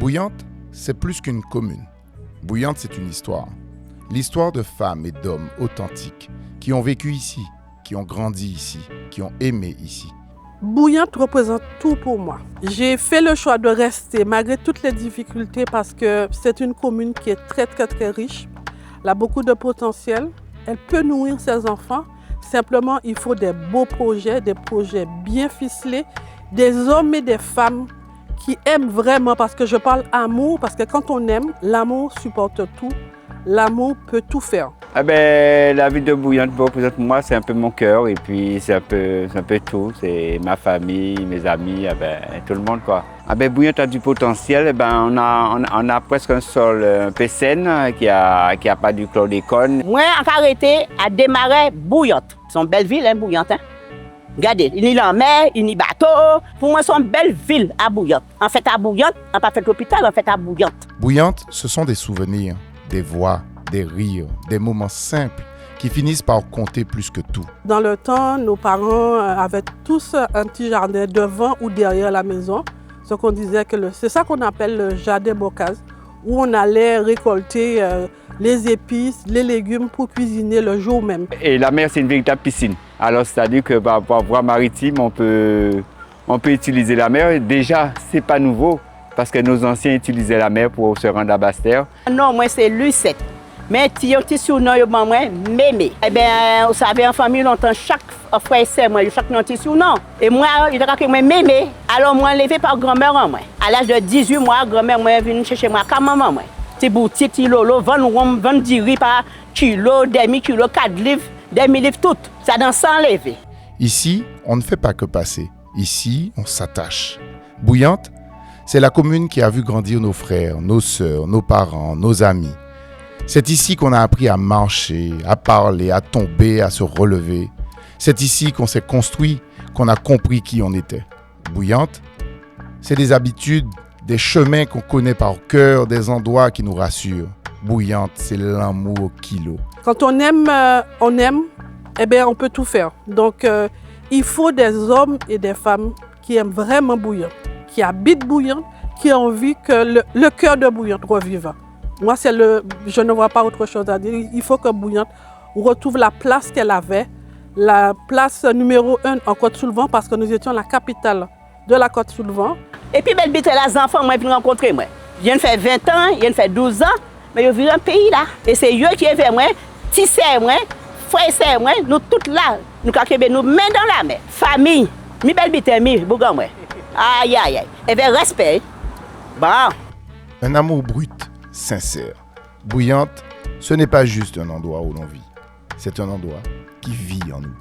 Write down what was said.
Bouillante, c'est plus qu'une commune. Bouillante, c'est une histoire. L'histoire de femmes et d'hommes authentiques qui ont vécu ici, qui ont grandi ici, qui ont aimé ici. Bouillante représente tout pour moi. J'ai fait le choix de rester malgré toutes les difficultés parce que c'est une commune qui est très riche. Elle a beaucoup de potentiel. Elle peut nourrir ses enfants. Simplement, il faut des beaux projets, des projets bien ficelés, des hommes et des femmes qui aiment vraiment, parce que je parle amour, parce que quand on aime, l'amour supporte tout. L'amour peut tout faire. La ville de Bouillante représente moi, c'est un peu mon cœur et puis c'est un peu tout. C'est ma famille, mes amis, tout le monde quoi. Bouillante a du potentiel. On a presque un sol un peu sain qui a pas du chlordécone. Moi, en arrêté à démarrer Bouillante. C'est une belle ville, Bouillante. Regardez, il y a la mer, il y a bateau. Pour moi, c'est une belle ville à Bouillante. En fait, à Bouillante, on n'a pas fait l'hôpital, en fait à Bouillante. Bouillante, ce sont des souvenirs, des voix, des rires, des moments simples qui finissent par compter plus que tout. Dans le temps, nos parents avaient tous un petit jardin devant ou derrière la maison. Ce qu'on disait que c'est ça qu'on appelle le jardin bocase, où on allait récolter les épices, les légumes pour cuisiner le jour même. Et la mer, c'est une véritable piscine. Alors, c'est-à-dire que par voie maritime, on peut utiliser la mer. Déjà, c'est pas nouveau, parce que nos anciens utilisaient la mer pour se rendre à Basse-Terre. Non, moi, c'est Lucette. Mais si on sur nom, moi, mémé. Vous savez, en famille, longtemps, chaque frère et sœur, moi, chaque nom est sur nom. Et moi, il a que moi, mémé. Alors, moi, levé par grand-mère, moi. À l'âge de 18 mois, grand-mère, moi, est venue chercher moi, comme maman, moi. Petit boutique, petit lolo, 20 rhum, 20 diri par kilo, demi-kilo, 4 livres, demi-livres, tout. Ça dans 100 levé. Ici, on ne fait pas que passer. Ici, on s'attache. Bouillante, c'est la commune qui a vu grandir nos frères, nos sœurs, nos parents, nos amis. C'est ici qu'on a appris à marcher, à parler, à tomber, à se relever. C'est ici qu'on s'est construit, qu'on a compris qui on était. Bouillante, c'est des habitudes, des chemins qu'on connaît par cœur, des endroits qui nous rassurent. Bouillante, c'est l'amour au kilo. Quand on aime, on peut tout faire. Donc, il faut des hommes et des femmes qui aiment vraiment Bouillante, qui habitent Bouillante, qui ont envie que le cœur de Bouillante revive. Moi, je ne vois pas autre chose à dire. Il faut que Bouillante retrouve la place qu'elle avait, la place numéro 1 en Côte-sous-le-Vent, parce que nous étions la capitale de la Côte-sous-le-Vent. Et puis, belle bite, les enfants, moi, je viens rencontrer moi. Je viens de faire 20 ans, je viens de faire 12 ans, mais je vis dans un pays là. Et c'est eux qui est vers moi, petits sœurs, moi, frères et sœurs, moi, nous toutes là, nous nous mains dans la mer. Famille, mi belle bite, mi, bougan, moi. Aïe, aïe, aïe. Et bien, respect. Bon. Un amour brut, sincère. Bouillante, ce n'est pas juste un endroit où l'on vit. C'est un endroit qui vit en nous.